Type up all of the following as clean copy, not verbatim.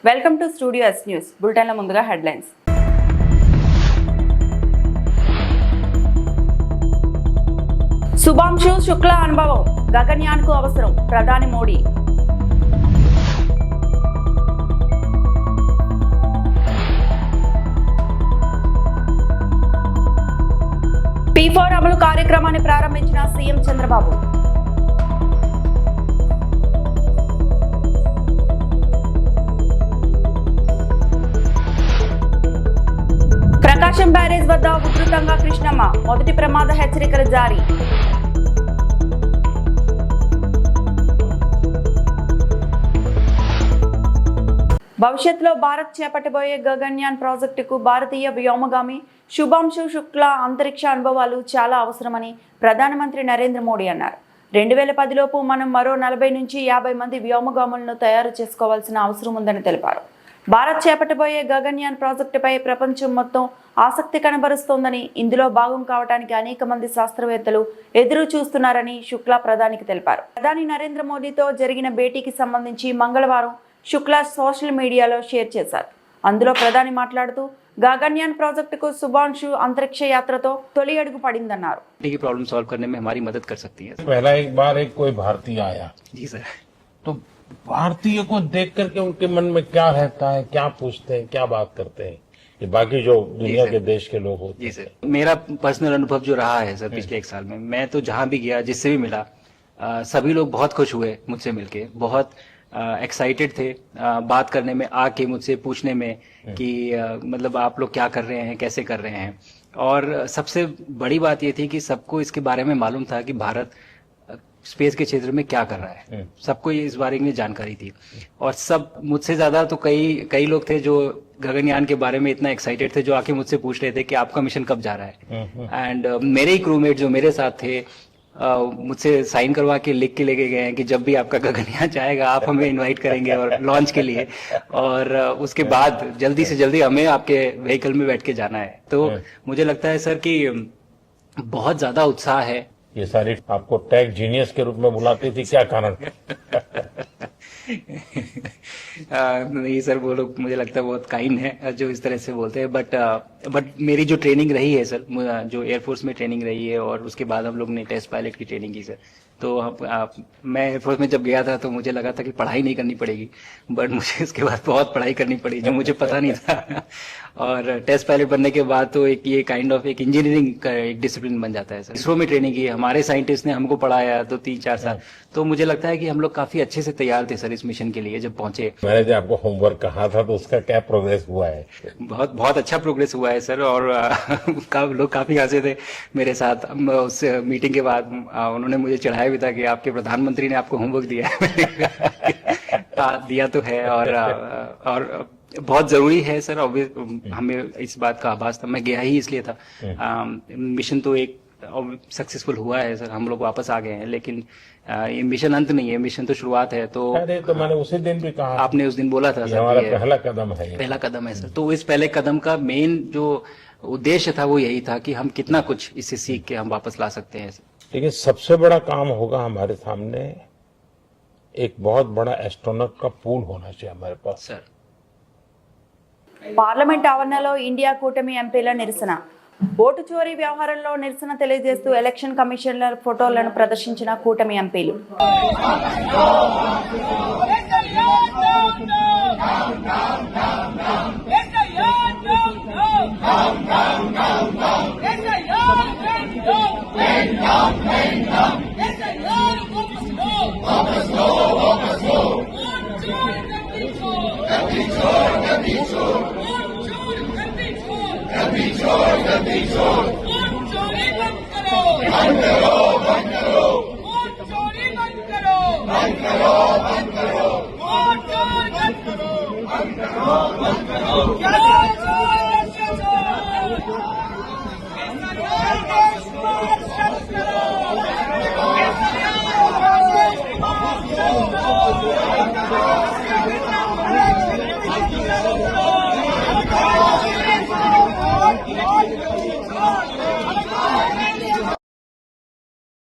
Welcome to studio S news బులెటిన్ల ముందుగా headlines. Shubhanshu Shukla అనుభవం గగన్యాన్కు అవసరం ప్రధాని మోడీ. P4 అమలు కార్యక్రమాన్ని ప్రారంభించిన సీఎం చంద్రబాబు. ప్రకాశం బ్యారేజ్ వద్ద ఉధృతంగా కృష్ణమ్మ మొదటి ప్రమాద హెచ్చరికలు జారీ. భవిష్యత్తులో భారత్ చేపట్టబోయే గగన్యాన్ ప్రాజెక్టుకు భారతీయ వ్యోమగామి శుభాంశు శుక్లా అంతరిక్ష అనుభవాలు చాలా అవసరమని ప్రధానమంత్రి నరేంద్ర మోడీ అన్నారు. 2010 లోపు మనం మరో 40 నుంచి 50 మంది వ్యోమగాములను తయారు చేసుకోవాల్సిన అవసరం ఉందని తెలిపారు. భారత్ చేపట్టబోయే గగన్యాన్ ప్రాజెక్టుపై ప్రపంచం మొత్తం ఆసక్తి కనబరుస్తోందని, ఇందులో భాగం కావడానికి అనేక మంది శాస్త్రవేత్తలు ఎదురు చూస్తున్నారని శుక్లా ప్రధానికి తెలిపారు. ప్రధాని నరేంద్ర మోడీతో జరిగిన భేటీకి సంబంధించి మంగళవారం శుక్లా సోషల్ మీడియాలో షేర్ చేశారు. అందులో ప్రధాని మాట్లాడుతూ గగన్యాన్ ప్రాజెక్టుకు శుభాంశు అంతరిక్ష యాత్రతో తొలి అడుగు పడిందన్నారు. प्रॉब्लम सॉल्व करने में हमारी मदद कर सकती है. पहला एक बार एक कोई भारतीय आया जी सर. तो भारतीय को देख करके उनके मन में क्या रहता है, क्या पूछते हैं, क्या बात करते हैं, ये बाकी जो दुनिया के देश के लोग होते जी सर. मेरा पर्सनल अनुभव जो रहा है सर पिछले 1 साल में, मैं तो जहां भी गया जिससे भी मिला सभी लोग बहुत खुश हुए मुझसे मिलके, बहुत एक्साइटेड थे बात करने में, आके मुझसे पूछने में कि मतलब आप लोग क्या कर रहे हैं, कैसे कर रहे हैं. और सबसे बड़ी बात ये थी कि सबको इसके बारे में मालूम था कि भारत स्पेस के क्षेत्र में क्या कर रहा है. सबको इस बारे में जानकारी थी और सब मुझसे ज्यादा तो कई लोग थे जो गगनयान के बारे में इतना एक्साइटेड थे, जो आके मुझसे पूछ रहे थे कि आपका मिशन कब जा रहा है. एंड मेरे ही क्रूमेट जो मेरे साथ थे मुझसे साइन करवा के लिख के लेके गए हैं कि जब भी आपका गगनयान जाएगा आप हमें इनवाइट करेंगे और लॉन्च के लिए, और उसके बाद जल्दी से जल्दी हमें आपके व्हीकल में बैठ के जाना है. तो मुझे लगता है सर कि बहुत ज्यादा उत्साह है. ये सारी आपको टेक जीनियस के रूप में बुलाती थी, क्या कारण? नहीं सर, वो लोग मुझे लगता है बहुत काइंड है जो इस तरह से बोलते हैं. बट मेरी जो ट्रेनिंग रही है सर, जो एयरफोर्स में ट्रेनिंग रही है और उसके बाद हम लोग ने टेस्ट पायलट की ट्रेनिंग की सर. तो मैं एयरफोर्स में जब गया था तो मुझे लगा था कि पढ़ाई नहीं करनी पड़ेगी, बट मुझे इसके बाद बहुत पढ़ाई करनी पड़ी जो मुझे पता नहीं था. और टेस्ट पायलट बनने के बाद तो एक ये काइंड ऑफ एक इंजीनियरिंग का एक डिसिप्लिन बन जाता है सर. इसरो में ट्रेनिंग की, हमारे साइंटिस्ट ने हमको पढ़ाया तो 3-4 साल. तो मुझे लगता है कि हम लोग काफी अच्छे से तैयार थे सर इस मिशन के लिए. जब पहुंचे, मैंने जो आपको होमवर्क कहा था तो उसका क्या प्रोग्रेस हुआ है? बहुत अच्छा प्रोग्रेस हुआ है सर. और लोग काफी हंसे थे मेरे साथ. उस मीटिंग के बाद उन्होंने मुझे चढ़ाया भी था कि आपके प्रधानमंत्री ने आपको होमवर्क दिया है. दिया तो है और बहुत जरूरी है सर. हमें इस बात का आभास था, मैं गया ही इसलिए था. मिशन तो एक सक्सेसफुल हुआ है सर, हम लोग वापस आ गए हैं, लेकिन ये मिशन अंत नहीं है, मिशन तो शुरुआत है. तो अरे तो मैंने उसी दिन भी कहा, आपने उस दिन बोला था सर, हमारा पहला कदम है, पहला कदम है सर. तो इस पहले कदम का मेन जो उद्देश्य था वो यही था कि हम कितना कुछ इससे सीख के हम वापस ला सकते हैं. लेकिन सबसे बड़ा काम होगा हमारे सामने, एक बहुत बड़ा एस्ट्रोनॉट का पूल होना चाहिए हमारे पास सर. పార్లమెంట్ ఆవరణలో ఇండియా కూటమి ఎంపీల నిరసన. ఓటు చోరీ వ్యవహారంలో నిరసన తెలియజేస్తూ ఎలక్షన్ కమిషన్ల ఫోటోలను ప్రదర్శించిన కూటమి ఎంపీలు.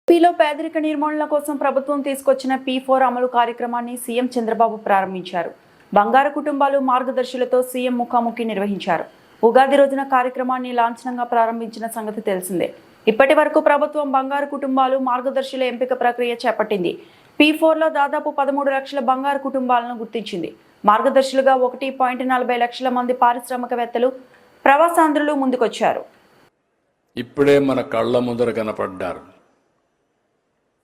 ఏపీలో పేదరిక నిర్మూలన కోసం ప్రభుత్వం తీసుకొచ్చిన P4 అమలు కార్యక్రమాన్ని సీఎం చంద్రబాబు ప్రారంభించారు. బంగారు కుటుంబాలు మార్గదర్శులతో సీఎం ముఖాముఖి నిర్వహించారు. ఉగాది రోజున కార్యక్రమాన్ని లాంఛనంగా ప్రారంభించిన సంగతి తెలిసిందే. ఇప్పటి వరకు ప్రభుత్వం బంగారు కుటుంబాలు మార్గదర్శుల ఎంపిక ప్రక్రియ చేపట్టింది. P4లో దాదాపు 13 లక్షల బంగారు కుటుంబాలను గుర్తించింది. మార్గదర్శులుగా 1.40 లక్షల మంది పారిశ్రామికవేత్తలు, ప్రవాసాంధ్రులు ముందుకొచ్చారు. ఇప్పుడే మన కళ్ళ ముందర కనపడ్డారు.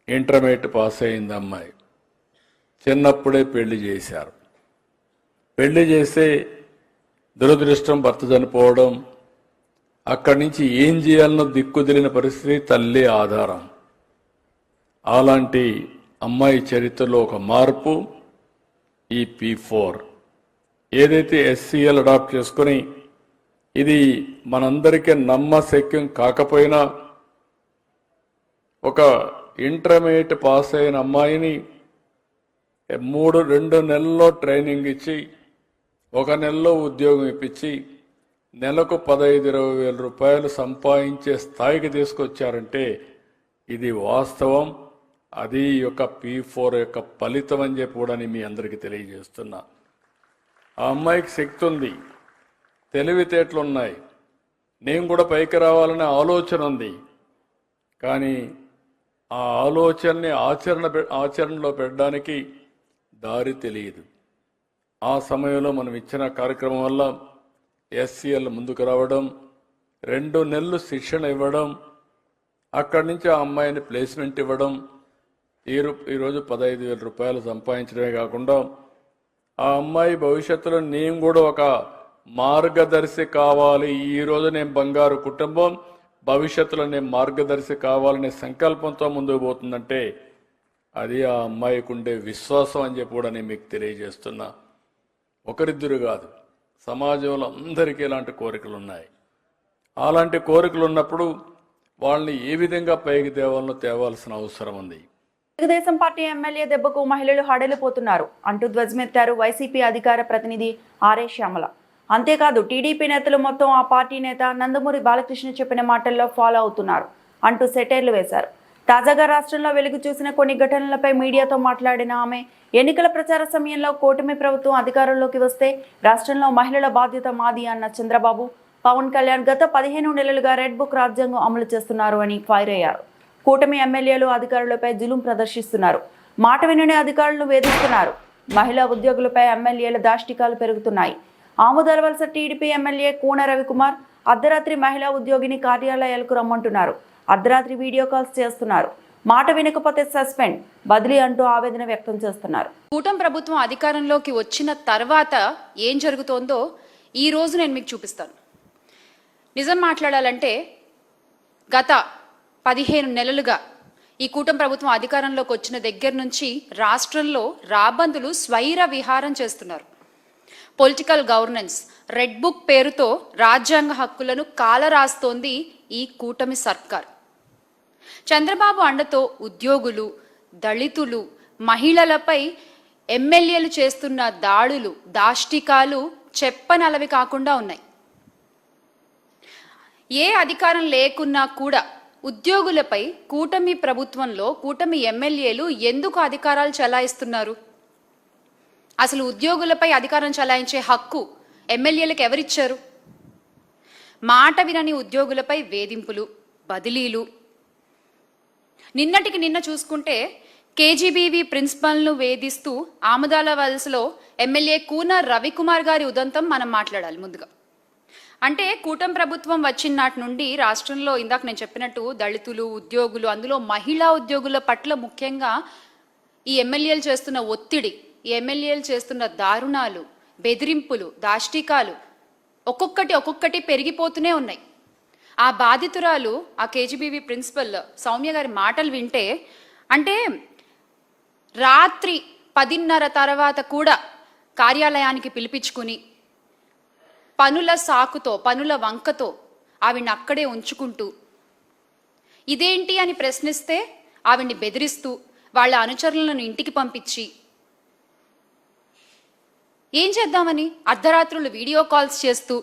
ఇంటర్మీడియట్ పాస్ అయింది అమ్మాయి. చిన్నప్పుడే పెళ్లి చేశారు. పెళ్లి చేస్తే దురదృష్టం భర్త చనిపోవడం, అక్కడి నుంచి ఏం చేయాలనో దిక్కుదిలిన పరిస్థితి తల్లి ఆధారం. అలాంటి అమ్మాయి చరిత్రలో ఒక మార్పు ఈ P4 ఏదైతే SCL అడాప్ట్ చేసుకుని, ఇది మనందరికీ నమ్మశక్యం కాకపోయినా ఒక ఇంటర్మీడియట్ పాస్ అయిన అమ్మాయిని 2 నెలల్లో ట్రైనింగ్ ఇచ్చి 1 నెలలో ఉద్యోగం ఇప్పించి నెలకు 15-20 వేల రూపాయలు సంపాదించే స్థాయికి తీసుకొచ్చారంటే ఇది వాస్తవం. అది యొక్క P4 యొక్క ఫలితం అని చెప్పి కూడా మీ అందరికీ తెలియజేస్తున్నా. ఆ అమ్మాయికి శక్తి ఉంది, తెలివితేటలు ఉన్నాయి, నేను కూడా పైకి రావాలనే ఆలోచన ఉంది. కానీ ఆ ఆలోచనని ఆచరణలో పెట్టడానికి దారి తెలియదు. ఆ సమయంలో మనం ఇచ్చిన కార్యక్రమం వల్ల SCL ముందుకు రావడం, 2 నెలలు శిక్షణ ఇవ్వడం, అక్కడి నుంచి ఆ అమ్మాయిని ప్లేస్మెంట్ ఇవ్వడం, ఈరోజు 15,000 రూపాయలు సంపాదించడమే కాకుండా ఆ అమ్మాయి భవిష్యత్తులో నేను కూడా ఒక మార్గదర్శి కావాలి, ఈరోజు నేను బంగారు కుటుంబం, భవిష్యత్తులో నేను మార్గదర్శి కావాలనే సంకల్పంతో ముందుకు పోతుందంటే అది ఆ అమ్మాయికి ఉండే విశ్వాసం అని చెప్పి కూడా నేను మీకు తెలియజేస్తున్నా. ఒకరిద్దరు కాదు, సమాజంలో అందరికీ ఇలాంటి కోరికలు ఉన్నాయి. అలాంటి కోరికలు ఉన్నప్పుడు వాళ్ళని ఏ విధంగా పైకి తేవాల్సిన అవసరం ఉంది. తెలుగుదేశం పార్టీ ఎమ్మెల్యే దెబ్బకు మహిళలు హడలిపోతున్నారు అంటూ ధ్వజమెత్తారు వైసీపీ అధికార ప్రతినిధి ఆర్ఏ శ్యామల. అంతేకాదు టీడీపీ నేతలు మొత్తం ఆ పార్టీ నేత నందమూరి బాలకృష్ణ చెప్పిన మాటల్లో ఫాలో అవుతున్నారు అంటూ సెటైర్లు వేశారు. తాజాగా రాష్ట్రంలో వెలుగు చూసిన కొన్ని ఘటనలపై మీడియాతో మాట్లాడిన ఆమె, ఎన్నికల ప్రచార సమయంలో కూటమి ప్రభుత్వం అధికారంలోకి వస్తే రాష్ట్రంలో మహిళల బాధ్యత మాది అన్న చంద్రబాబు, పవన్ కళ్యాణ్ గత 15 నెలలుగా రెడ్ బుక్ రాజ్యాంగం అమలు చేస్తున్నారు అని ఫైర్ అయ్యారు. కూటమి ఎమ్మెల్యేలు అధికారులపై జులుం ప్రదర్శిస్తున్నారు, మాట వినని అధికారులను వేధిస్తున్నారు. మహిళా ఉద్యోగులపై ఎమ్మెల్యేల దాష్టికాలు పెరుగుతున్నాయి. ఆముదలవలస టీడీపీ ఎమ్మెల్యే కూన రవికుమార్ అర్ధరాత్రి మహిళా ఉద్యోగిని కార్యాలయాలకు రమ్మంటున్నారు. అర్ధరాత్రి వీడియో కాల్స్ చేస్తున్నారు. మాట వినకపోతే సస్పెండ్, బదిలీ అంటూ ఆవేదన వ్యక్తం చేస్తున్నారు. కూటమి ప్రభుత్వం అధికారంలోకి వచ్చిన తర్వాత ఏం జరుగుతోందో ఈ రోజు నేను మీకు చూపిస్తాను. నిజం మాట్లాడాలంటే గత 15 నెలలుగా ఈ కూటమి ప్రభుత్వం అధికారంలోకి వచ్చిన దగ్గర నుంచి రాష్ట్రంలో రాబందులు స్వైర విహారం చేస్తున్నారు. పొలిటికల్ గవర్నెన్స్, రెడ్ బుక్ పేరుతో రాజ్యాంగ హక్కులను కాలరాస్తోంది ఈ కూటమి సర్కార్. చంద్రబాబు అండతో ఉద్యోగులు, దళితులు, మహిళలపై ఎమ్మెల్యేలు చేస్తున్న దాడులు, దాష్టికాలు చెప్పనలవి కాకుండా ఉన్నాయి. ఏ అధికారం లేకున్నా కూడా ఉద్యోగులపై కూటమి ప్రభుత్వంలో కూటమి ఎమ్మెల్యేలు ఎందుకు అధికారాలు చలాయిస్తున్నారు? అసలు ఉద్యోగులపై అధికారం చలాయించే హక్కు ఎమ్మెల్యేలకు ఎవరిచ్చారు? మాట వినని ఉద్యోగులపై వేధింపులు, బదిలీలు. నిన్నటికి నిన్న చూసుకుంటే KGBV ప్రిన్సిపల్ను వేధిస్తూ ఆముదాల వలసలో ఎమ్మెల్యే కూన రవికుమార్ గారి ఉదంతం మనం మాట్లాడాలి ముందుగా. అంటే కూటమి ప్రభుత్వం వచ్చిన నాటి నుండి రాష్ట్రంలో ఇందాక నేను చెప్పినట్టు దళితులు, ఉద్యోగులు, అందులో మహిళా ఉద్యోగుల పట్ల ముఖ్యంగా ఈ ఎమ్మెల్యేలు చేస్తున్న ఒత్తిడి, ఈ ఎమ్మెల్యేలు చేస్తున్న దారుణాలు, బెదిరింపులు, దాష్టికాలు ఒక్కొక్కటి పెరిగిపోతూనే ఉన్నాయి. ఆ బాధితురాలు, ఆ KGBV ప్రిన్సిపల్ సౌమ్య గారి మాటలు వింటే, అంటే రాత్రి 10:30 తర్వాత కూడా కార్యాలయానికి పిలిపించుకుని పనుల సాకుతో, పనుల వంకతో ఆవిడ్ని అక్కడే ఉంచుకుంటూ, ఇదేంటి అని ప్రశ్నిస్తే ఆవిడ్ని బెదిరిస్తూ, వాళ్ళ అనుచరులను ఇంటికి పంపించి, ఏం చేద్దామని అర్ధరాత్రులు వీడియో కాల్స్ చేస్తూ,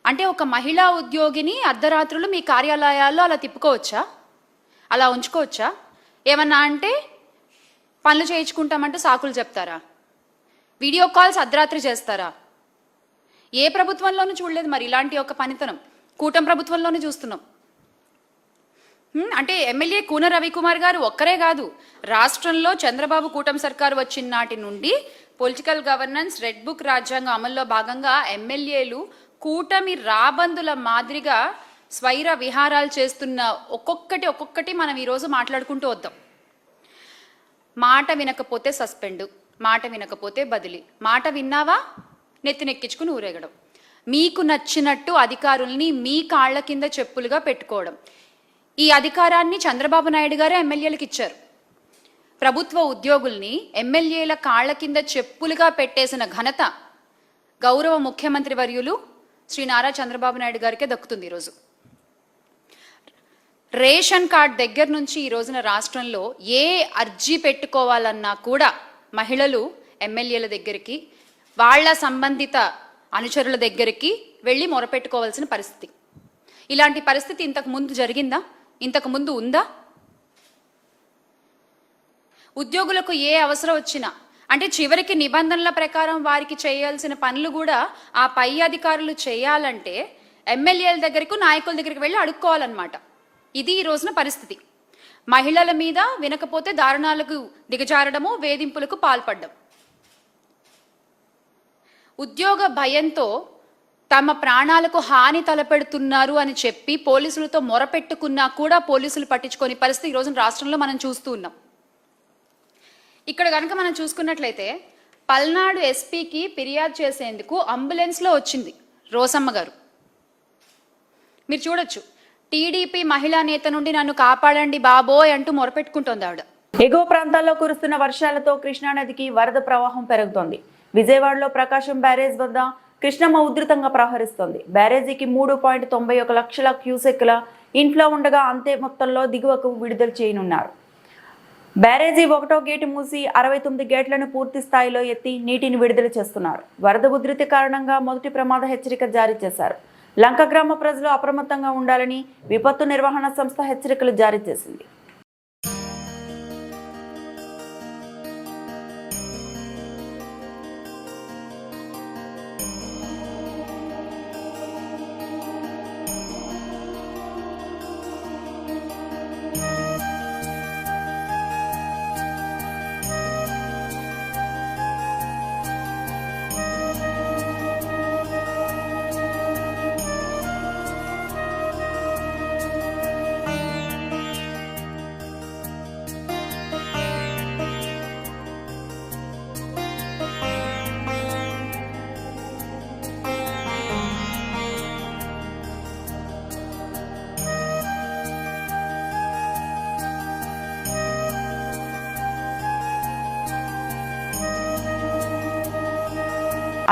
అంటే ఒక మహిళా ఉద్యోగిని అర్ధరాత్రులు మీ కార్యాలయాల్లో అలా తిప్పుకోవచ్చా? అలా ఉంచుకోవచ్చా? ఏమన్నా అంటే పనులు చేయించుకుంటామంటూ సాకులు చెప్తారా? వీడియో కాల్స్ అర్ధరాత్రి చేస్తారా? ఏ ప్రభుత్వంలోనూ చూడలేదు మరి ఇలాంటి ఒక పనితనం. కూటమి ప్రభుత్వంలోనే చూస్తున్నాం. అంటే ఎమ్మెల్యే కూన రవికుమార్ గారు ఒక్కరే కాదు, రాష్ట్రంలో చంద్రబాబు కూటమి సర్కారు వచ్చిన నాటి నుండి పొలిటికల్ గవర్నెన్స్ రెడ్ బుక్ రాజ్యాంగం అమల్లో భాగంగా ఎమ్మెల్యేలు కూటమి రాబందుల మాదిరిగా స్వైర విహారాలు చేస్తున్న ఒక్కొక్కటి మనం ఈరోజు మాట్లాడుకుంటూ వద్దాం. మాట వినకపోతే సస్పెండ్, మాట వినకపోతే బదిలీ, మాట విన్నావా నెత్తినెక్కించుకుని ఊరేగడం, మీకు నచ్చినట్టు అధికారుల్ని మీ కాళ్ల కింద చెప్పులుగా పెట్టుకోవడం. ఈ అధికారాన్ని చంద్రబాబు నాయుడు గారే ఎమ్మెల్యేలకు ఇచ్చారు. ప్రభుత్వ ఉద్యోగుల్ని ఎమ్మెల్యేల కాళ్ల కింద చెప్పులుగా పెట్టేసిన ఘనత గౌరవ ముఖ్యమంత్రి వర్యులు శ్రీ నారా చంద్రబాబు నాయుడు గారికే దక్కుతుంది. ఈరోజు రేషన్ కార్డ్ దగ్గర నుంచి ఈ రోజున రాష్ట్రంలో ఏ అర్జీ పెట్టుకోవాలన్నా కూడా మహిళలు ఎమ్మెల్యేల దగ్గరికి, వాళ్ళ సంబంధిత అనుచరుల దగ్గరికి వెళ్ళి మొరపెట్టుకోవాల్సిన పరిస్థితి. ఇలాంటి పరిస్థితి ఇంతకు ముందు జరిగిందా? ఇంతకు ముందు ఉందా? ఉద్యోగులకు ఏ అవసరం వచ్చినా, అంటే చివరికి నిబంధనల ప్రకారం వారికి చేయాల్సిన పనులు కూడా ఆ పై అధికారులు చేయాలంటే ఎమ్మెల్యేల దగ్గరకు, నాయకుల దగ్గరికి వెళ్ళి అడుక్కోవాలన్నమాట. ఇది ఈ రోజున పరిస్థితి. మహిళల మీద వినకపోతే దారుణాలకు దిగజారడము, వేధింపులకు పాల్పడడం. ఉద్యోగ భయంతో తమ ప్రాణాలకు హాని తలపెడుతున్నారు అని చెప్పి పోలీసులతో మొరపెట్టుకున్నా కూడా పోలీసులు పట్టించుకొని పరిస్థితి ఈ రోజున రాష్ట్రంలో మనం చూస్తూ ఉన్నాం. ఇక్కడ కనుక మనం చూసుకున్నట్లయితే పల్నాడు ఎస్పీకి ఫిర్యాదు చేసేందుకు అంబులెన్స్లో వచ్చింది రోసమ్మ గారు. మీరు చూడొచ్చు, టీడీపీ మహిళా నేత నుండి నన్ను కాపాడండి బాబోయ్ అంటూ మొరపెట్టుకుంటోంది ఆవిడ. ఎగువ ప్రాంతాల్లో కురుస్తున్న వర్షాలతో కృష్ణానదికి వరద ప్రవాహం పెరుగుతోంది. విజయవాడలో ప్రకాశం బ్యారేజ్ వద్ద కృష్ణమ్మ ఉధృతంగా ప్రవహిస్తోంది. బ్యారేజీకి 3.91 లక్షల క్యూసెక్ల ఇన్ఫ్లో ఉండగా అంతే మొత్తంలో దిగువకు విడుదల చేయనున్నారు. బ్యారేజీ 1వ గేటు మూసి 69 గేట్లను పూర్తి స్థాయిలో ఎత్తి నీటిని విడుదల చేస్తున్నారు. వరద ఉధృతి కారణంగా మొదటి ప్రమాద హెచ్చరిక జారీ చేశారు. లంక గ్రామ ప్రజలు అప్రమత్తంగా ఉండాలని విపత్తు నిర్వహణ సంస్థ హెచ్చరికలు జారీ చేసింది.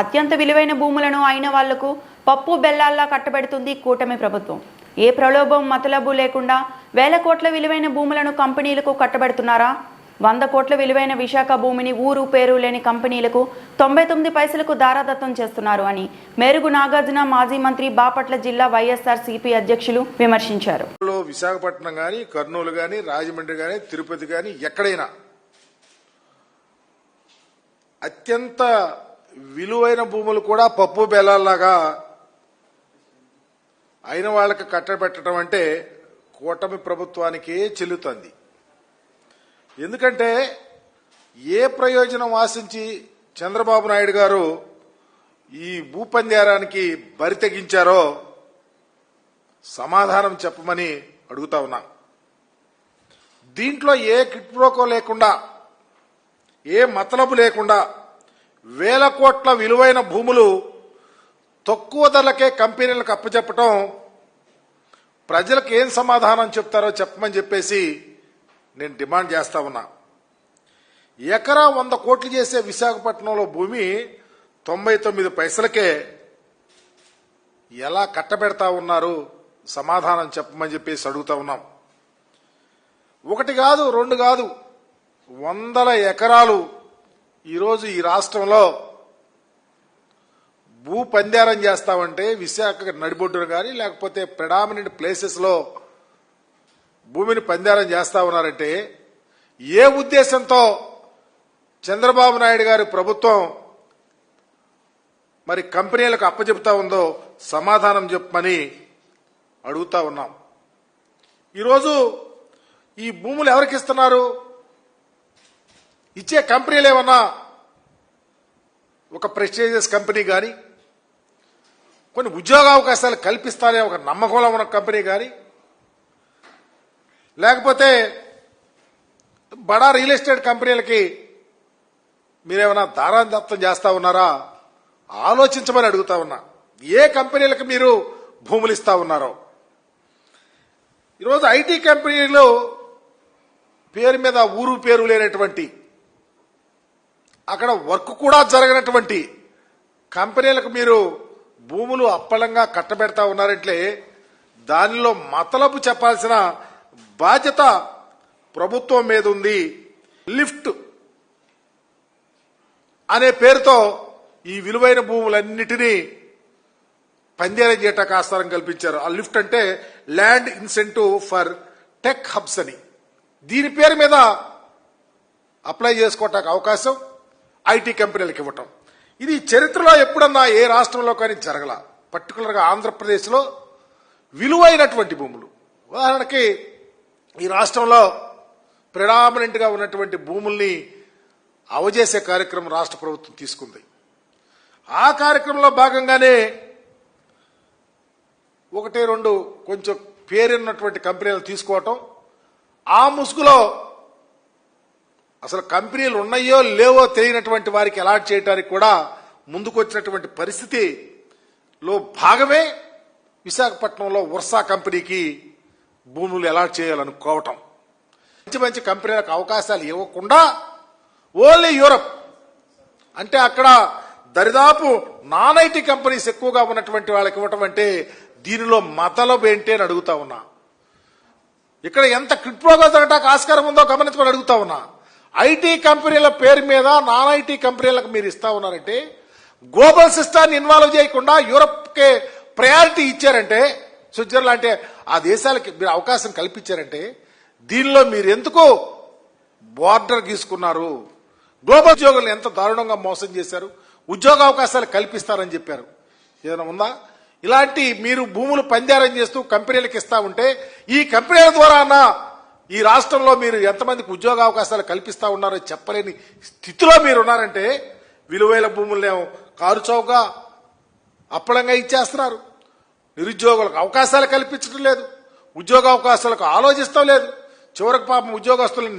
అత్యంత విలువైన భూములను అయిన వాళ్లకు పప్పు బెల్లాల్లా కట్టబెడుతుంది కూటమి ప్రభుత్వం. ఏ ప్రలోభం మతలబు లేకుండా వేల కోట్ల విలువైన భూములను కంపెనీలకు కట్టబెడుతున్నారా? 100 కోట్ల విలువైన విశాఖ భూమిని ఊరు పేరు లేని కంపెనీలకు 99 పైసలకు దారాదత్తం చేస్తున్నారు అని మేరుగు నాగార్జున మాజీ మంత్రి బాపట్ల జిల్లా వైఎస్ఆర్సీపీ అధ్యక్షులు విమర్శించారు. విశాఖపట్నం గాని, కర్నూలు గాని, రాజమండ్రి గాని, తిరుపతి గాని ఎక్కడైనా అత్యంత విలువైన భూములు కూడా పప్పు బెల్లాల్లాగా అయిన వాళ్ళకి కట్టబెట్టడం అంటే కూటమి ప్రభుత్వానికే చెల్లుతుంది. ఎందుకంటే ఏ ప్రయోజనం ఆశించి చంద్రబాబు నాయుడు గారు ఈ భూపందేరానికి బరి తెగించారో సమాధానం చెప్పమని అడుగుతా ఉన్నా. దీంట్లో ఏ కిట్ ప్రోకో లేకుండా, ఏ మతలబు లేకుండా వేల కోట్ల విలువైన భూములు తక్కువ ధరలకే కంపెనీలకు అప్పచెప్పటం ప్రజలకు ఏం సమాధానం చెప్తారో చెప్పమని చెప్పేసి నేను డిమాండ్ చేస్తా ఉన్నా. ఎకరా 100 కోట్లు చేసే విశాఖపట్నంలో భూమి 99 పైసలకే ఎలా కట్టబెడతా ఉన్నారు? సమాధానం చెప్పమని చెప్పేసి అడుగుతా ఉన్నాం. 1 కాదు, 2 కాదు, 100 ఎకరాలు ఈరోజు ఈ రాష్ట్రంలో భూ పందేరం చేస్తామంటే విశాఖ నడిబొడ్డును కానీ లేకపోతే ప్రెడామినెంట్ ప్లేసెస్ లో భూమిని పందేరం చేస్తా ఉన్నారంటే ఏ ఉద్దేశంతో చంద్రబాబు నాయుడు గారి ప్రభుత్వం మరి కంపెనీలకు అప్పచెప్తా ఉందో సమాధానం చెప్పమని అడుగుతా ఉన్నాం. ఈరోజు ఈ భూములు ఎవరికి ఇస్తున్నారు? ఇచ్చే కంపెనీలు ఏమన్నా ఒక ప్రెస్టీజియస్ కంపెనీ కానీ, కొన్ని ఉద్యోగ అవకాశాలు కల్పిస్తానే ఒక నమ్మకంలో ఉన్న కంపెనీ కానీ, లేకపోతే బడా రియల్ ఎస్టేట్ కంపెనీలకి మీరేమైనా దారాదత్తం చేస్తా ఉన్నారా? ఆలోచించమని అడుగుతా ఉన్నా. ఏ కంపెనీలకు మీరు భూములు ఇస్తా ఉన్నారో. ఈరోజు ఐటీ కంపెనీలు పేరు మీద ఊరు పేరు లేనటువంటి, అక్కడ వర్క్ కూడా జరగనటువంటి కంపెనీలకు మీరు భూములు అప్పలంగా కట్టబెడతా ఉన్నారంటే దానిలో మతలబు చెప్పాల్సిన బాధ్యత ప్రభుత్వం మీద ఉంది. లిఫ్ట్ అనే పేరుతో ఈ విలువైన భూములన్నిటినీ పందేరం చేయటానికి ఆస్కారం కల్పించారు. ఆ లిఫ్ట్ అంటే land incentive for tech hubs అని, దీని పేరు మీద అప్లై చేసుకోవటానికి అవకాశం ఐటీ కంపెనీలకు ఇవ్వటం. ఇది చరిత్రలో ఎప్పుడన్నా ఏ రాష్ట్రంలో కానీ జరగల. పర్టికులర్గా ఆంధ్రప్రదేశ్లో విలువైనటువంటి భూములు, ఉదాహరణకి ఈ రాష్ట్రంలో ప్రిడామినెంట్ గా ఉన్నటువంటి భూముల్ని అవజేసే కార్యక్రమం రాష్ట్ర ప్రభుత్వం తీసుకుంది. ఆ కార్యక్రమంలో భాగంగానే ఒకటి రెండు కొంచెం పేరున్నటువంటి కంపెనీలు తీసుకోవటం, ఆ ముసుగులో అసలు కంపెనీలు ఉన్నాయో లేవో తెలియనటువంటి వారికి అలాట్ చేయడానికి కూడా ముందుకొచ్చినటువంటి పరిస్థితిలో భాగమే విశాఖపట్నంలో వర్షా కంపెనీకి భూములు అలాట్ చేయాలనుకోవటం. మంచి మంచి కంపెనీలకు అవకాశాలు ఇవ్వకుండా ఓన్లీ యూరప్ అంటే అక్కడ దరిదాపు నాన్ ఐటీ కంపెనీస్ ఎక్కువగా ఉన్నటువంటి వాళ్ళకి ఇవ్వటం అంటే దీనిలో మతలబు ఏంటి అని అడుగుతా ఉన్నా. ఇక్కడ ఎంత క్రిప్టోగా జరగడానికి ఆస్కారం ఉందో గమనించుకొని అడుగుతా ఉన్నా. ఐటీ కంపెనీల పేరు మీద నాన్ ఐటీ కంపెనీలకు మీరు ఇస్తా ఉన్నారంటే, గ్లోబల్ సిస్టాన్ని ఇన్వాల్వ్ చేయకుండా యూరప్కే ప్రయారిటీ ఇచ్చారంటే, స్విట్జర్లాండ్ అంటే ఆ దేశాలకి మీరు అవకాశం కల్పించారంటే, దీనిలో మీరు ఎందుకు బార్డర్ గీసుకున్నారు? గ్లోబల్ ఉద్యోగులను ఎంత దారుణంగా మోసం చేశారు. ఉద్యోగ అవకాశాలు కల్పిస్తారని చెప్పారు. ఏదైనా ఉందా? ఇలాంటి మీరు భూములు పందారం చేస్తూ కంపెనీలకు ఇస్తా ఉంటే ఈ కంపెనీల ద్వారా ఈ రాష్ట్రంలో మీరు ఎంతమందికి ఉద్యోగ అవకాశాలు కల్పిస్తా ఉన్నారో చెప్పలేని స్థితిలో మీరు ఉన్నారంటే, విలువైన భూములనేమో కారు చౌకగా అప్పడంగా ఇచ్చేస్తున్నారు. నిరుద్యోగులకు అవకాశాలు కల్పించడం లేదు, ఉద్యోగ అవకాశాలకు ఆలోచిస్తాం లేదు. చివరికి పాపం ఉద్యోగస్తులను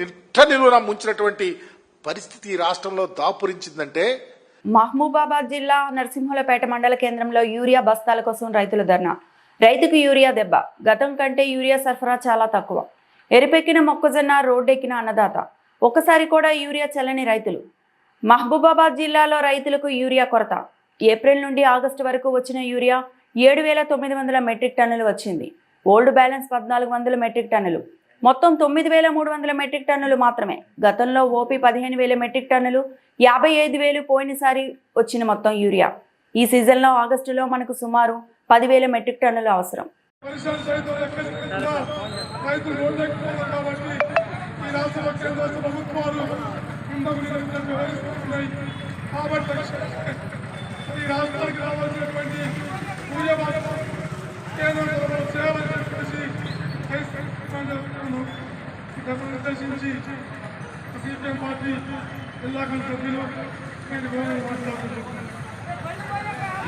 నిలువున ముంచినటువంటి పరిస్థితి ఈ రాష్ట్రంలో దాపురించిందంటే. మహబూబాబాద్ జిల్లా నరసింహులపేట మండల కేంద్రంలో యూరియా బస్తాల కోసం రైతుల ధర్నా. రైతుకు యూరియా దెబ్బ. గతం కంటే యూరియా సరఫరా చాలా తక్కువ. ఎరిపెక్కిన మొక్కజొన్న, రోడ్డెక్కిన అన్నదాత. ఒక్కసారి కూడా యూరియా చల్లని రైతులు. మహబూబాబాద్ జిల్లాలో రైతులకు యూరియా కొరత. ఏప్రిల్ నుండి ఆగస్టు వరకు వచ్చిన యూరియా 7,900 మెట్రిక్ టన్నులు వచ్చింది. ఓల్డ్ బ్యాలెన్స్ 1,400 మెట్రిక్ టన్నులు. మొత్తం 9,300 మెట్రిక్ టన్నులు మాత్రమే. గతంలో ఓపీ 15,000 మెట్రిక్ టన్నులు, 55,000 పోయినసారి వచ్చిన మొత్తం యూరియా. ఈ సీజన్లో ఆగస్టులో మనకు సుమారు 10,000 మెట్రిక్ టన్నులు అవసరం.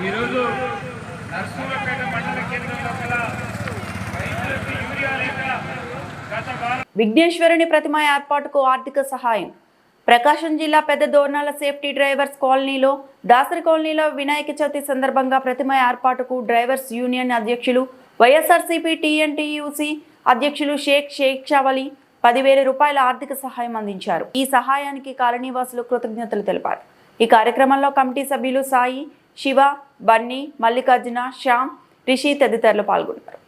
ఈరోజు నర్సూలపేట మండల కేంద్రంలో గల రైతులకు యూరియా లేక గత వారం విఘ్నేశ్వరుని ప్రతిమ ఏర్పాటుకు ఆర్థిక సహాయం. ప్రకాశం జిల్లా పెద్ద దోర్నాల సేఫ్టీ డ్రైవర్స్ కాలనీలో, దాసరి కాలనీలో వినాయక చవితి సందర్భంగా ప్రతిమ ఏర్పాటుకు డ్రైవర్స్ యూనియన్ అధ్యక్షులు, వైఎస్ఆర్సీపీ టీఎన్టీయూసీ అధ్యక్షులు షేక్ షావలి 10,000 రూపాయల ఆర్థిక సహాయం అందించారు. ఈ సహాయానికి కాలనీవాసులు కృతజ్ఞతలు తెలిపారు. ఈ కార్యక్రమంలో కమిటీ సభ్యులు సాయి, శివ, బన్నీ, మల్లికార్జున, శ్యామ్, రిషి తదితరులు పాల్గొన్నారు.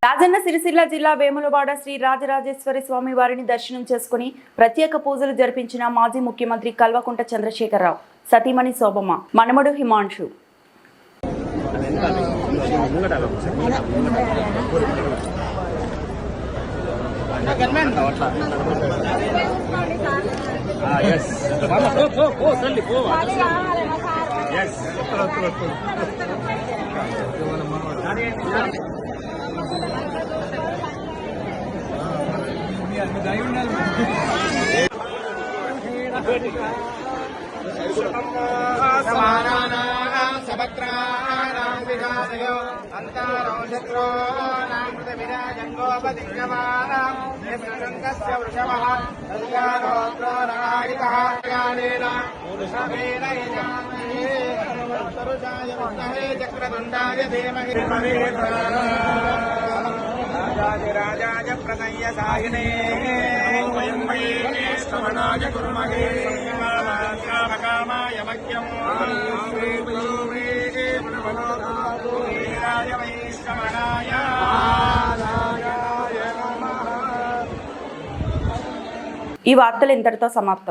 రాజన్న సిరిసిల్ల జిల్లా వేములవాడ శ్రీ రాజరాజేశ్వరి స్వామి వారిని దర్శనం చేసుకుని ప్రత్యేక పూజలు జరిపించిన మాజీ ముఖ్యమంత్రి కల్వకుంట చంద్రశేఖరరావు సతీమణి శోభమ్మ మనమడు హిమాంశు. రాజాయ ప్రదయ్య సాయనే శ్రవణాయ కుర్మహే కామకామాయ మహ్యం వైష్ణవనాయ. ఈ వార్తలు ఇంతటితో సమాప్తం.